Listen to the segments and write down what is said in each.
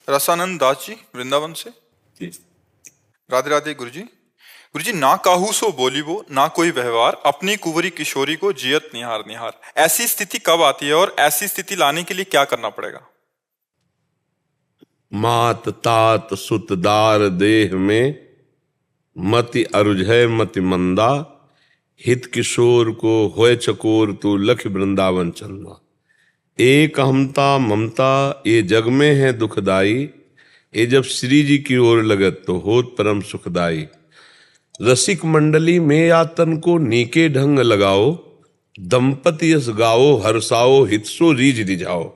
रसानंद दास जी वृंदावन से। जी। राधे राधे गुरुजी। गुरुजी, ना काहू सो बोली वो, ना कोई व्यवहार, अपनी कुंवरी किशोरी को जियत निहार निहार। ऐसी स्थिति कब आती है और ऐसी स्थिति लाने के लिए क्या करना पड़ेगा? मात तात सुतदार देह में, मति अरुझय मति मंदा, हित किशोर को होय चकोर तू लख वृंदावन चंदा। एक अहमता ममता ये जग में है दुखदाई, ये जब श्री जी की ओर लगत तो होत परम सुखदाई। रसिक मंडली में यातन को नीके ढंग लगाओ, दंपति यस गाओ हर्षाओ हितसो रीझ रिझाओ।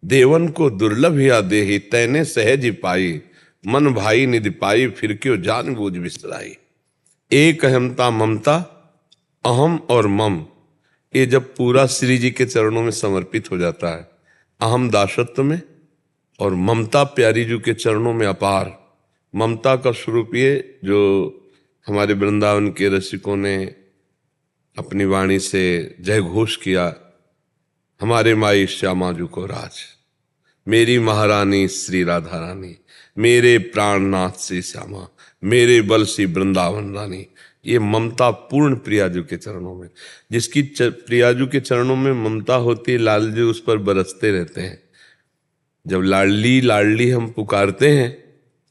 देवन को दुर्लभ या देहि तैने सहज ही पाई, मन भाई निधि पाई फिर क्यों जान बूझ बिसराई। एक अहमता ममता, अहम और मम, ये जब पूरा श्री जी के चरणों में समर्पित हो जाता है, अहम दासत्व में और ममता प्यारी जी के चरणों में अपार। ममता का स्वरूप ये जो हमारे वृंदावन के रसिकों ने अपनी वाणी से जय घोष किया, हमारे माई श्यामा जी को राज, मेरी महारानी श्री राधा रानी, मेरे प्राणनाथ श्री श्यामा, मेरे बल श्री वृंदावन रानी। ये ममता पूर्ण प्रियाजू के चरणों में, जिसकी प्रियाजू के चरणों में ममता होती है, लालजू उस पर बरसते रहते हैं। जब लाडली लाडली हम पुकारते हैं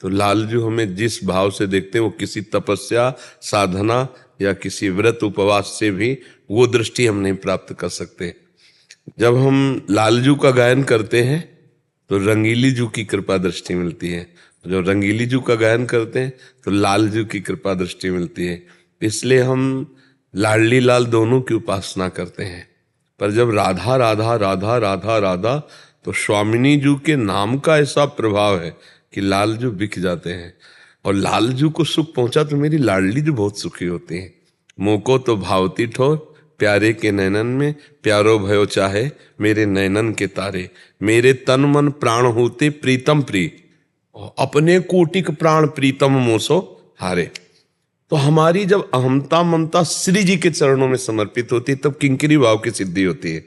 तो लालजू हमें जिस भाव से देखते हैं, वो किसी तपस्या साधना या किसी व्रत उपवास से भी वो दृष्टि हम नहीं प्राप्त कर सकते। जब हम लालजू का गायन करते हैं तो रंगीली जू की कृपा दृष्टि मिलती है, जब रंगीली जू का गायन करते हैं तो लालजू की कृपा दृष्टि मिलती है। इसलिए हम लाडली लाल दोनों की उपासना करते हैं। पर जब राधा राधा राधा राधा राधा, तो स्वामिनी जू के नाम का ऐसा प्रभाव है कि लालजू बिक जाते हैं। और लालजू को सुख पहुंचा तो मेरी लाडली जो बहुत सुखी होती है। मोको तो भावती ठोर प्यारे के नैनन में, प्यारो भयो चाहे मेरे नैनन के तारे। मेरे तन मन प्राण होते प्रीतम प्री, अपने कोटिक प्राण प्रीतम मोसो हारे। तो हमारी जब अहमता ममता श्री जी के चरणों में समर्पित होती है, तब किंकरी भाव की सिद्धि होती है।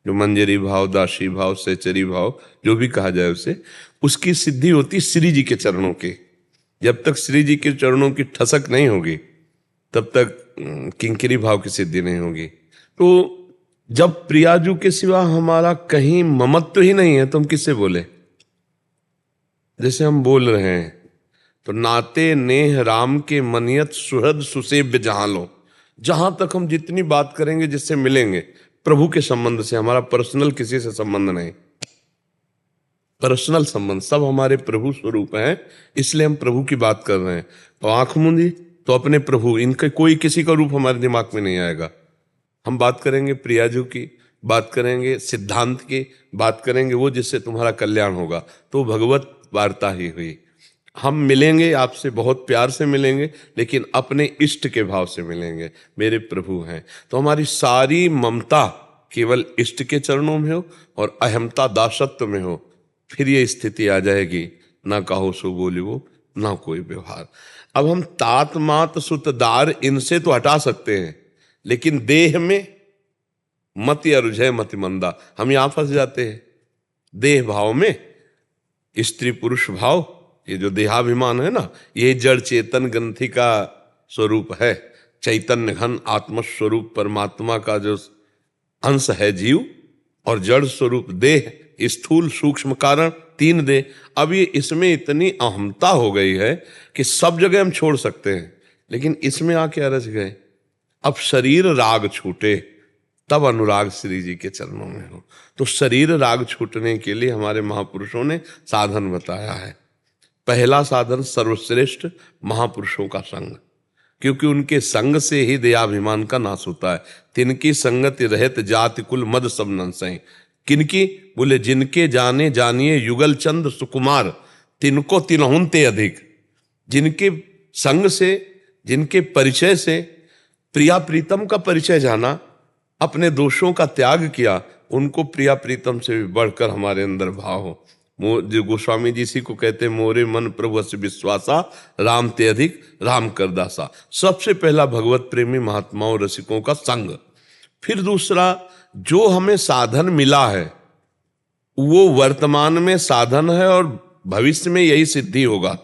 जो मंजरी भाव, दासी भाव, सहचरी भाव, जो भी कहा जाए उसे, उसकी सिद्धि होती श्री जी के चरणों की। जब तक श्री जी के चरणों की ठसक नहीं होगी तब तक किंकरी भाव की सिद्धि नहीं होगी। तो जब प्रियाजू के सिवा हमारा कहीं ममत्व ही नहीं है तो हम किससे बोले? जैसे हम बोल रहे हैं तो नाते नेह राम के मनियत सुहृद सुसेव्य जहां लो। जहां तक हम जितनी बात करेंगे, जिससे मिलेंगे, प्रभु के संबंध से, हमारा पर्सनल किसी से संबंध नहीं, पर्सनल संबंध सब हमारे प्रभु स्वरूप हैं। इसलिए हम प्रभु की बात कर रहे हैं। तो आंख मूंदी तो अपने प्रभु, इनका कोई किसी का रूप हमारे दिमाग में नहीं आएगा। हम बात करेंगे प्रियाजू की, बात करेंगे सिद्धांत की, बात करेंगे वो जिससे तुम्हारा कल्याण होगा, तो भगवत वार्ता ही हुई। हम मिलेंगे आपसे, बहुत प्यार से मिलेंगे, लेकिन अपने इष्ट के भाव से मिलेंगे, मेरे प्रभु हैं। तो हमारी सारी ममता केवल इष्ट के चरणों में हो और अहमता दासत्व में हो, फिर ये स्थिति आ जाएगी, ना कहो सो बोली वो, ना कोई व्यवहार। अब हम तात मात सुतदार इनसे तो हटा सकते हैं, लेकिन देह में मति अरुझय मति मंदा, हम यहां फंस जाते हैं। देह भाव में स्त्री पुरुष भाव, ये जो देहाभिमान है ना, ये जड़ चेतन ग्रंथि का स्वरूप है। चैतन्य घन आत्मस्वरूप परमात्मा का जो अंश है जीव, और जड़ स्वरूप देह, स्थूल सूक्ष्म कारण, तीन देह। अब ये इसमें इतनी अहमता हो गई है कि सब जगह हम छोड़ सकते हैं, लेकिन इसमें आके अरझ गए। अब शरीर राग छूटे तब अनुराग श्री जी के चरणों में हो। तो शरीर राग छूटने के लिए हमारे महापुरुषों ने साधन बताया है। पहला साधन सर्वश्रेष्ठ महापुरुषों का संग, क्योंकि उनके संग से ही दयाभिमान का नाश होता है। तिनकी संगति रहत जाति कुल मद सब नंसई। किनकी? बोले जिनके जाने जानिए युगल चंद सुकुमार, तिनको तिनहुनते अधिक। जिनके संग से, जिनके परिचय से प्रिया प्रीतम का परिचय जाना, अपने दोषों का त्याग किया, उनको प्रिया प्रीतम से भी बढ़कर हमारे अंदर भाव हो। जो गोस्वामी जी इसी को कहते हैं, मोरे मन प्रभु से विश्वासा, राम ते अधिक राम कर दासा। सबसे पहला भगवत प्रेमी महात्माओं रसिकों का संग। फिर दूसरा, जो हमें साधन मिला है वो वर्तमान में साधन है और भविष्य में यही सिद्धि होगा।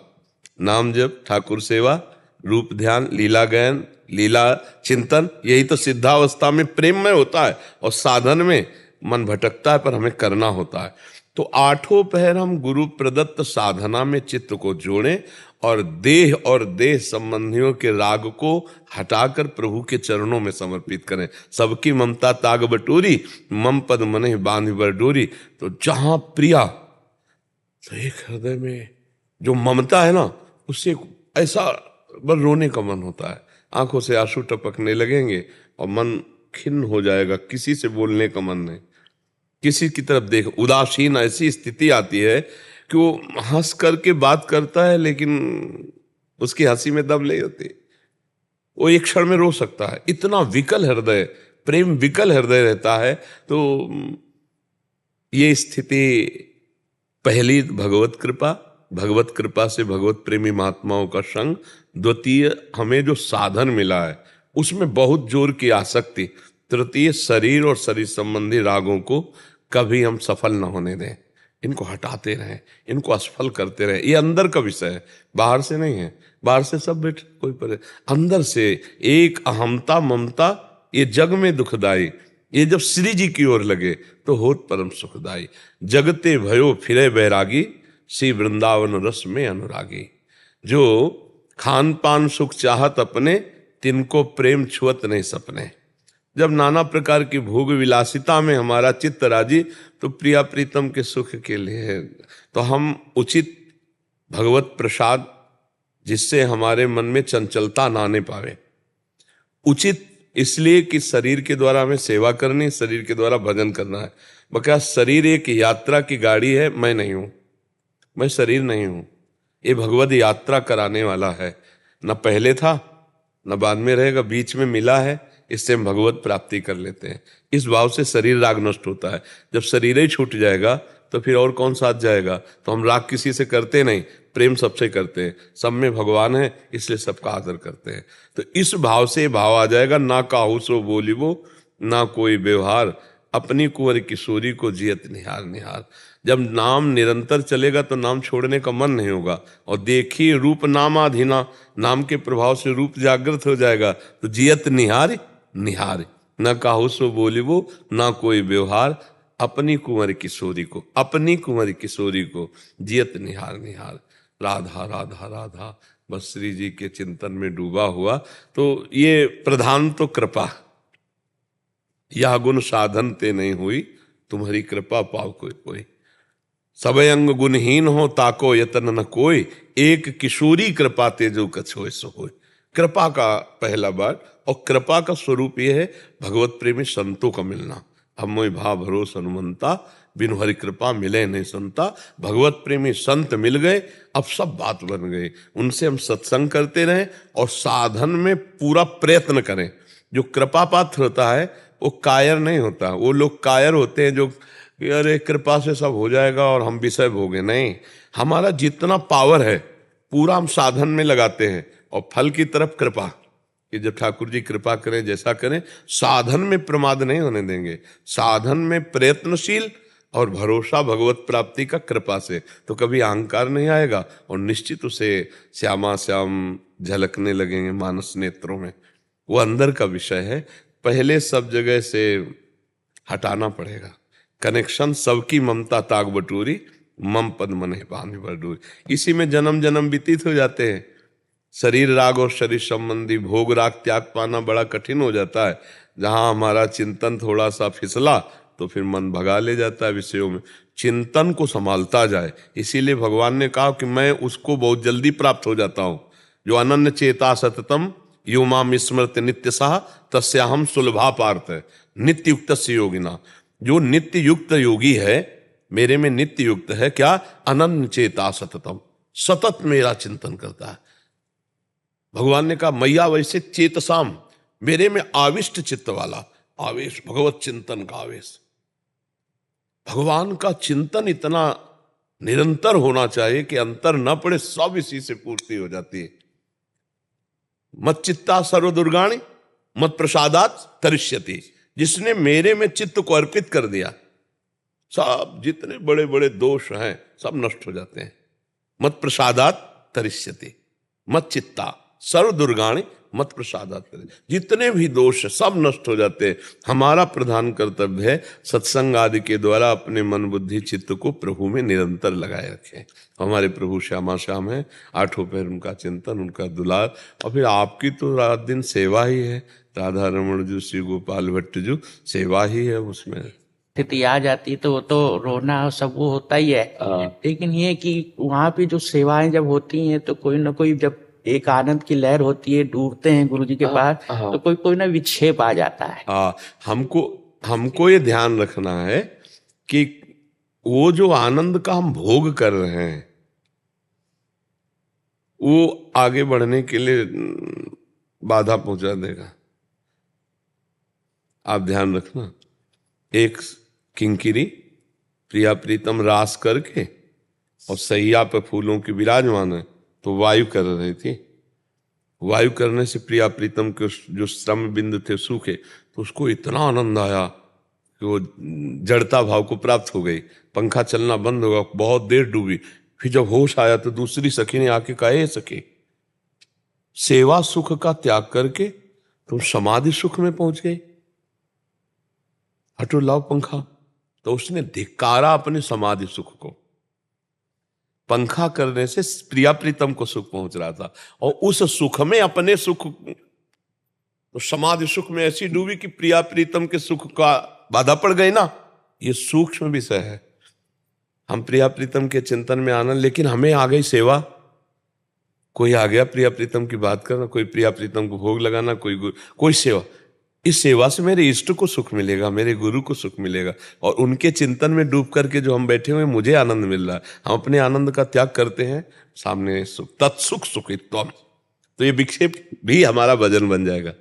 नाम जप, ठाकुर सेवा, रूप ध्यान, लीला गायन, लीला चिंतन, यही तो सिद्धावस्था में प्रेम में होता है। और साधन में मन भटकता है, पर हमें करना होता है। तो आठों पहर हम गुरु प्रदत्त साधना में चित्त को जोड़ें और देह संबंधियों के राग को हटाकर प्रभु के चरणों में समर्पित करें। सबकी ममता ताग बटोरी, मम पद मने बांध बर डोरी। तो जहां प्रिया, तो एक हृदय में जो ममता है ना, उससे ऐसा बस रोने का मन होता है, आंखों से आंसू टपकने लगेंगे और मन खिन्न हो जाएगा, किसी से बोलने का मन नहीं, किसी की तरफ देख, उदासीन ऐसी स्थिति आती है कि वो हंस करके बात करता है लेकिन उसकी हंसी में दम नहीं होती, वो एक क्षण में रो सकता है। इतना विकल हृदय, प्रेम विकल हृदय रहता है। तो ये स्थिति पहली भगवत कृपा से भगवत प्रेमी महात्माओं का संग, द्वितीय हमें जो साधन मिला है उसमें बहुत जोर की आसक्ति, तृतीय शरीर और शरीर संबंधी रागों को कभी हम सफल न होने दें, इनको हटाते रहें, इनको असफल करते रहें। ये अंदर का विषय है, बाहर से नहीं है। बाहर से सब बैठ कोई पर, अंदर से एक अहमता ममता, ये जग में दुखदाई, ये जब श्री जी की ओर लगे तो होत परम सुखदाई। जगते भयो फिरे बैरागी, श्री वृंदावन रस में अनुरागी। जो खान पान सुख चाहत अपने, तिनको प्रेम छुअत नहीं सपने। जब नाना प्रकार की भोग विलासिता में हमारा चित्त राजी, तो प्रिया प्रीतम के सुख के लिए है। तो हम उचित भगवत प्रसाद, जिससे हमारे मन में चंचलता ना आने पावे, उचित इसलिए कि शरीर के द्वारा हमें सेवा करनी, शरीर के द्वारा भजन करना है। बका शरीर एक यात्रा की गाड़ी है, मैं नहीं हूं, मैं शरीर नहीं हूं। ये भगवत यात्रा कराने वाला है, न पहले था न बाद में रहेगा, बीच में मिला है, इससे हम भगवत प्राप्ति कर लेते हैं। इस भाव से शरीर राग नष्ट होता है। जब शरीर ही छूट जाएगा तो फिर और कौन साथ जाएगा। तो हम राग किसी से करते नहीं, प्रेम सबसे करते हैं। सब में भगवान है, इसलिए सबका आदर करते हैं। तो इस भाव से भाव आ जाएगा, ना काहू सो बोलिबो ना कोई व्यवहार, अपनी कुंवर किशोरी को जियत निहार निहार। जब नाम निरंतर चलेगा तो नाम छोड़ने का मन नहीं होगा। और देखिए रूप नामाधीना, नाम के प्रभाव से रूप जागृत हो जाएगा, तो जियत निहार निहार, न काहू सो बोलिबो ना कोई व्यवहार, अपनी कुंवर किशोरी को, अपनी कुंवर किशोरी को जियत निहार निहार। राधा राधा राधा, बस श्री जी के चिंतन में डूबा हुआ। तो ये प्रधान तो कृपा, यह गुण साधन ते नहीं हुई, तुम्हारी कृपा पाव कोई कोई। सबे अंग गुणहीन हो ताको यतन न कोई, एक किशोरी कृपा ते जो कछोय सो होय। कृपा का पहला बात, और कृपा का स्वरूप यह है भगवत प्रेमी संतों का मिलना। अब मोय भाव भरोस हनुमंता, बिनु हरि कृपा मिले नहीं संता। भगवत प्रेमी संत मिल गए, अब सब बात बन गई। उनसे हम सत्संग करते रहें और साधन में पूरा प्रयत्न करें। जो कृपा पात्र होता है वो कायर नहीं होता। वो लोग कायर होते हैं जो अरे कृपा से सब हो जाएगा और हम विषय भोगे। नहीं, हमारा जितना पावर है पूरा हम साधन में लगाते हैं, और फल की तरफ कृपा, कि जब ठाकुर जी कृपा करें जैसा करें, साधन में प्रमाद नहीं होने देंगे। साधन में प्रयत्नशील और भरोसा भगवत प्राप्ति का कृपा से, तो कभी अहंकार नहीं आएगा और निश्चित उसे श्यामा श्याम झलकने लगेंगे मानस नेत्रों में। वो अंदर का विषय है, पहले सब जगह से हटाना पड़ेगा। कनेक्शन सबकी ममता ताग बटोरी, मम पद मन बांध बर डोरी। इसी में जन्म जन्म व्यतीत हो जाते हैं। शरीर राग और शरीर संबंधी भोग राग त्याग पाना बड़ा कठिन हो जाता है। जहां हमारा चिंतन थोड़ा सा फिसला तो फिर मन भगा ले जाता है विषयों में। चिंतन को संभालता जाए, इसीलिए भगवान ने कहा कि मैं उसको बहुत जल्दी प्राप्त हो जाता हूं। जो अनन्य चेता सततम यो माम स्मृत नित्य सह तस्याहम सुलभा पार्थ है। नित्य युक्त से योगिना, जो नित्य युक्त योगी है, मेरे में नित्य युक्त है क्या? अनन्य चेता सततम, सतत मेरा चिंतन करता है। भगवान ने कहा मैया वैसे चेतसाम, मेरे में आविष्ट चित्त वाला, आवेश भगवत चिंतन का आवेश। भगवान का चिंतन इतना निरंतर होना चाहिए कि अंतर न पड़े, सब इसी से पूर्ति हो जाती है। मत चित्ता सर्व दुर्गाणी मत प्रसादात तरिष्यति। जिसने मेरे में चित्त को अर्पित कर दिया, सब जितने बड़े बड़े दोष हैं सब नष्ट हो जाते हैं। मत प्रसादात तरिष्यति, मत चित्ता सर्व दुर्गाणि मत प्रसादात तरिष्यति। जितने भी दोष सब नष्ट हो जाते हैं। हमारा प्रधान कर्तव्य है सत्संग आदि के द्वारा अपने मन बुद्धि चित्त को प्रभु में निरंतर लगाए रखें। हमारे प्रभु श्यामा श्याम है, आठों पैर उनका चिंतन, उनका दुलार, और फिर आपकी तो रात दिन सेवा ही है। राधा रमण जी, श्री गोपाल भट्ट जी, सेवा ही है उसमें। स्थिति आ जाती तो वो तो रोना और सब वो होता ही है, लेकिन ये कि वहाँ पे जो सेवाएं जब होती हैं तो कोई ना कोई, जब एक आनंद की लहर होती है, डूबते हैं गुरु जी के पास, तो कोई कोई ना विक्षेप आ जाता है। हमको ये ध्यान रखना है कि वो जो आनंद का हम भोग कर रहे हैं वो आगे बढ़ने के लिए बाधा पहुंचा देगा। आप ध्यान रखना, एक किंकिरी प्रिया प्रीतम रास करके और सैया पे फूलों की विराजमान है, तो वायु कर रही थी। वायु करने से प्रिया प्रीतम के जो श्रम बिंद थे सूखे, तो उसको इतना आनंद आया कि वो जड़ता भाव को प्राप्त हो गई। पंखा चलना बंद हो गया, बहुत देर डूबी। फिर जब होश आया तो दूसरी सखी ने आके कहा, "ए सखी, सेवा सुख का त्याग करके तुम समाधि सुख में पहुंच गए, हटो लाओ पंखा।" तो उसने धिक्कारा अपने समाधि सुख को। पंखा करने से प्रिया प्रीतम को सुख पहुंच रहा था, और उस सुख में अपने सुख, तो समाधि सुख में ऐसी डूबी कि प्रिया प्रीतम के सुख का बाधा पड़ गई ना। ये सूक्ष्म विषय है। हम प्रिया प्रीतम के चिंतन में आनंद, लेकिन हमें आ गई सेवा। कोई आ गया प्रिया प्रीतम की बात करना, कोई प्रिया प्रीतम को भोग लगाना, कोई सेवा। इस सेवा से मेरे इष्ट को सुख मिलेगा, मेरे गुरु को सुख मिलेगा, और उनके चिंतन में डूब करके जो हम बैठे हुए मुझे आनंद मिल रहा है। हम अपने आनंद का त्याग करते हैं, सामने सुख, तत्सुख सुखित्वम। तो ये विक्षेप भी हमारा वजन बन जाएगा।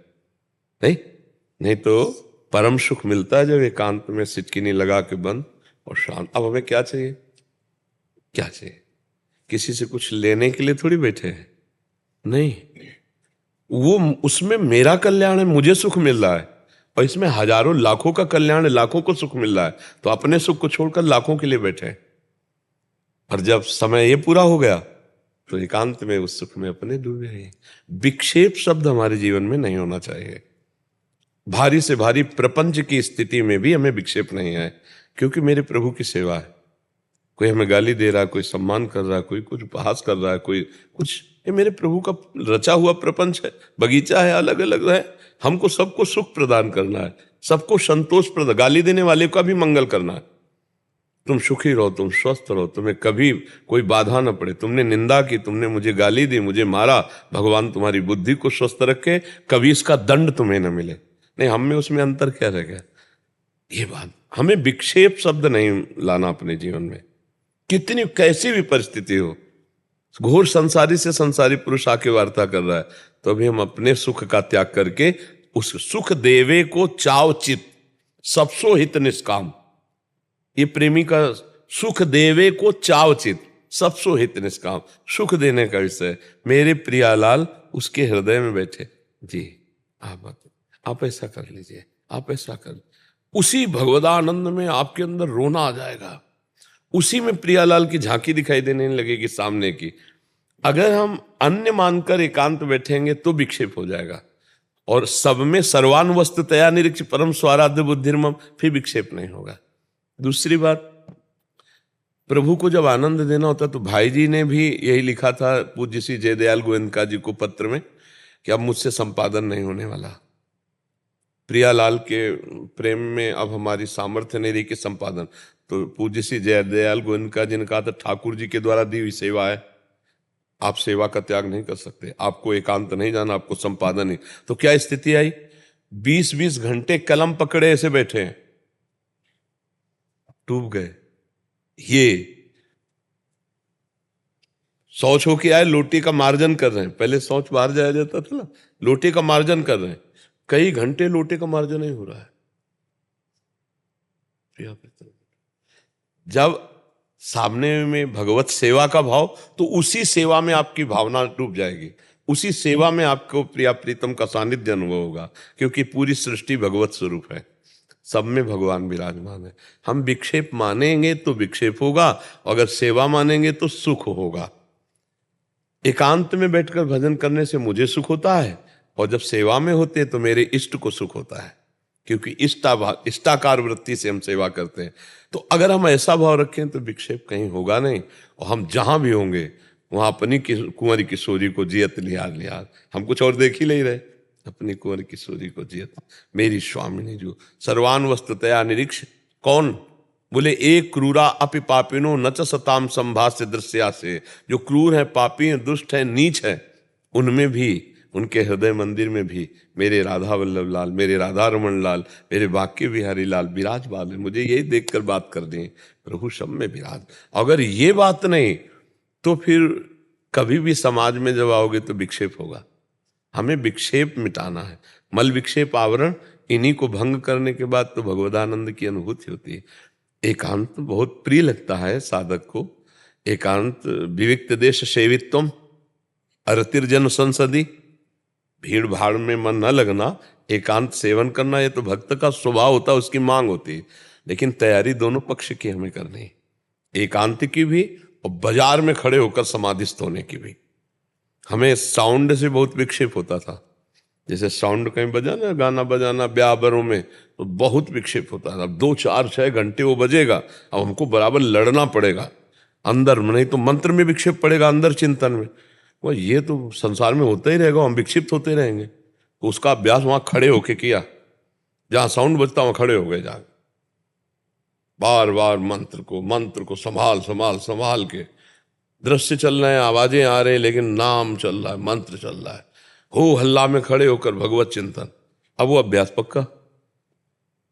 नहीं तो परम सुख मिलता है जब एकांत में सिटकिनी लगा के बंद और शांत। अब हमें क्या चाहिए? क्या चाहिए? किसी से कुछ लेने के लिए थोड़ी बैठे हैं, नहीं। वो उसमें मेरा कल्याण है, मुझे सुख मिल रहा है, और इसमें हजारों लाखों का कल्याण है, लाखों को सुख मिल रहा है। तो अपने सुख को छोड़कर लाखों के लिए बैठे। और जब समय ये पूरा हो गया तो एकांत में उस सुख में अपने डूबे हैं। विक्षेप शब्द हमारे जीवन में नहीं होना चाहिए। भारी से भारी प्रपंच की स्थिति में भी हमें विक्षेप नहीं है, क्योंकि मेरे प्रभु की सेवा है। कोई हमें गाली दे रहा है, कोई सम्मान कर रहा है, कोई कुछ उपहास कर रहा है, कोई कुछ, ये मेरे प्रभु का रचा हुआ प्रपंच है, बगीचा है, अलग अलग है। हमको सबको सुख प्रदान करना है, सबको संतोष प्रदान, गाली देने वाले का भी मंगल करना है। तुम सुखी रहो, तुम स्वस्थ रहो, तुम्हें कभी कोई बाधा न पड़े। तुमने निंदा की, तुमने मुझे गाली दी, मुझे मारा, भगवान तुम्हारी बुद्धि को स्वस्थ रखे, कभी इसका दंड तुम्हें न मिले। नहीं, हम में उसमें अंतर क्या रह गया? ये बात, हमें विक्षेप शब्द नहीं लाना अपने जीवन में। कितनी कैसी भी परिस्थिति हो, घोर संसारी से संसारी पुरुष आके वार्ता कर रहा है, तो अभी हम अपने सुख का त्याग करके उस सुख देवे को चाव चित सबसो हित निष्काम। ये प्रेमी का सुख देवे को चाव चित सबसो हित निष्काम, सुख देने का विषय। मेरे प्रियालाल उसके हृदय में बैठे, जी आप ऐसा कर लीजिए, आप ऐसा कर, उसी भगवदानंद में आपके अंदर रोना आ जाएगा। उसी में प्रियालाल की झांकी दिखाई देने लगेगी सामने की। अगर हम अन्य मानकर एकांत बैठेंगे तो विक्षेप हो जाएगा, और सब में सर्वानुवस्ततया निरीक्ष परम स्वाराध्य बुद्धिर्मम, फिर विक्षेप नहीं होगा। दूसरी बात, प्रभु को जब आनंद देना होता, तो भाई जी ने भी यही लिखा था पूज्य श्री जयदयाल गोविंदका जी को पत्र में, कि अब मुझसे संपादन नहीं होने वाला। प्रियालाल के प्रेम में अब हमारी सामर्थ्य नहीं रही कि संपादन। तो पूज्य श्री जयदयाल गोविंदका जी ने कहा था, ठाकुर जी के द्वारा दी हुई सेवा है, आप सेवा का त्याग नहीं कर सकते, आपको एकांत नहीं जाना, आपको संपादन नहीं। तो क्या स्थिति आई? 20-20 घंटे कलम पकड़े ऐसे बैठे हैं, डूब गए। ये शौच होके आए, लोटे का मार्जन कर रहे हैं। पहले शौच बाहर जाया जाता था ना, लोटे का मार्जन कर रहे हैं, कई घंटे लोटे का मार्जन नहीं हो रहा है। जब सामने में भगवत सेवा का भाव, तो उसी सेवा में आपकी भावना डूब जाएगी, उसी सेवा में आपको प्रिया प्रीतम का सानिध्य अनुभव होगा, क्योंकि पूरी सृष्टि भगवत स्वरूप है, सब में भगवान विराजमान है। हम विक्षेप मानेंगे तो विक्षेप होगा, अगर सेवा मानेंगे तो सुख होगा। एकांत में बैठकर भजन करने से मुझे सुख होता है, और जब सेवा में होते हैं तो मेरे इष्ट को सुख होता है, क्योंकि इष्टाकार वृत्ति से हम सेवा करते हैं। तो अगर हम ऐसा भाव रखें तो विक्षेप कहीं होगा नहीं, और हम जहां भी होंगे वहां अपनी कुंवरी किशोरी को जियत लिहार लिहार, हम कुछ और देख ही नहीं रहे, अपनी कुंवरी किशोरी को जियत मेरी स्वामिनी जो सर्वान वस्तुतया निरीक्ष। कौन? बोले एक क्रूरा अपि पापिनो न च सताम संभास्य दृश्या से, जो क्रूर है, पापी हैं, दुष्ट हैं, नीच हैं, उनमें भी, उनके हृदय मंदिर में भी मेरे राधा वल्लभ लाल, मेरे राधा रमन लाल, मेरे बाक्य बिहारी लाल विराजमान है। मुझे यही देखकर बात कर दें, प्रभु सब में विराज। अगर ये बात नहीं तो फिर कभी भी समाज में जब आओगे तो विक्षेप होगा। हमें विक्षेप मिटाना है, मल विक्षेप आवरण, इन्हीं को भंग करने के बाद तो भगवदानंद की अनुभूति होती है। एकांत बहुत प्रिय लगता है साधक को। एकांत विविक्त देश सेवित्वम अरतिर्जन संसदी, भीड़ भाड़ में मन न लगना, एकांत सेवन करना, ये तो भक्त का स्वभाव होता है, उसकी मांग होती है। लेकिन तैयारी दोनों पक्ष की हमें करनी है, एकांत की भी और बाजार में खड़े होकर समाधिस्थ होने की भी। हमें साउंड से बहुत विक्षेप होता था, जैसे साउंड कहीं बजाना, गाना बजाना ब्याह बरों में, तो बहुत विक्षेप होता था। अब 2 4 6 घंटे वो बजेगा, अब हमको बराबर लड़ना पड़ेगा अंदर में, नहीं तो मंत्र में विक्षेप पड़ेगा, अंदर चिंतन में। वो ये तो संसार में होता ही रहेगा, हम विक्षिप्त होते रहेंगे। तो उसका अभ्यास वहां खड़े होके किया, जहां साउंड बजता वहां खड़े हो गए, जाके बार बार मंत्र को संभाल संभाल संभाल के। दृश्य चल रहे हैं, आवाजें आ रही हैं, लेकिन नाम चल रहा है, मंत्र चल रहा है, हो हल्ला में खड़े होकर भगवत चिंतन। अब वो अभ्यास पक्का।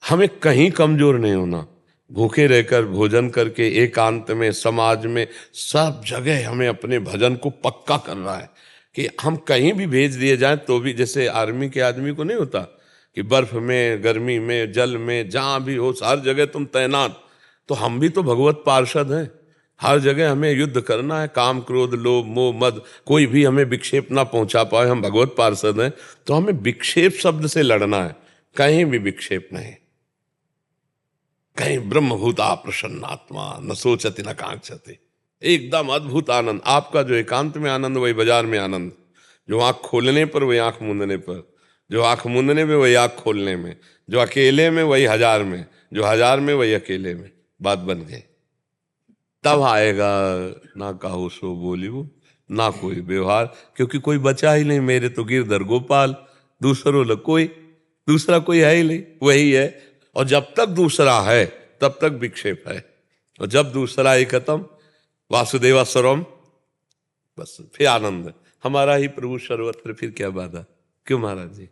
हमें कहीं कमजोर नहीं होना, भूखे रहकर भोजन करके एकांत में, समाज में, सब जगह हमें अपने भजन को पक्का करना है कि हम कहीं भी भेज दिए जाएं तो भी, जैसे आर्मी के आदमी को नहीं होता कि बर्फ में, गर्मी में, जल में, जहां भी हो हर जगह तुम तैनात, तो हम भी तो भगवत पार्षद हैं। हर जगह हमें युद्ध करना है, काम क्रोध लोभ मोह मद, कोई भी हमें विक्षेप ना पहुंचा पाए, हम भगवत पार्षद हैं। तो हमें विक्षेप शब्द से लड़ना है, कहीं भी विक्षेप नहीं। कहीं ब्रह्मभूता प्रसन्नात्मा न सोचति न कांक्षति, एकदम अद्भुत आनंद। आपका जो एकांत में आनंद वही बाजार में आनंद, जो आंख खोलने पर वही आंख मूंदने पर, जो आंख मूंदने में वही आंख खोलने में, जो अकेले में वही हजार में, जो हजार में वही अकेले में। बात बन गई। तब आएगा ना काहू सो बोलिबो ना कोई व्यवहार, क्योंकि कोई बचा ही नहीं, मेरे तो गिरधर गोपाल, दूसरों कोई दूसरा कोई है ही नहीं, वही है। और जब तक दूसरा है तब तक विक्षेप है, और जब दूसरा ही खत्म, वासुदेवा सर्वम, बस फिर आनंद हमारा ही प्रभु सर्वत्र, फिर क्या बाधा। क्यों महाराज जी?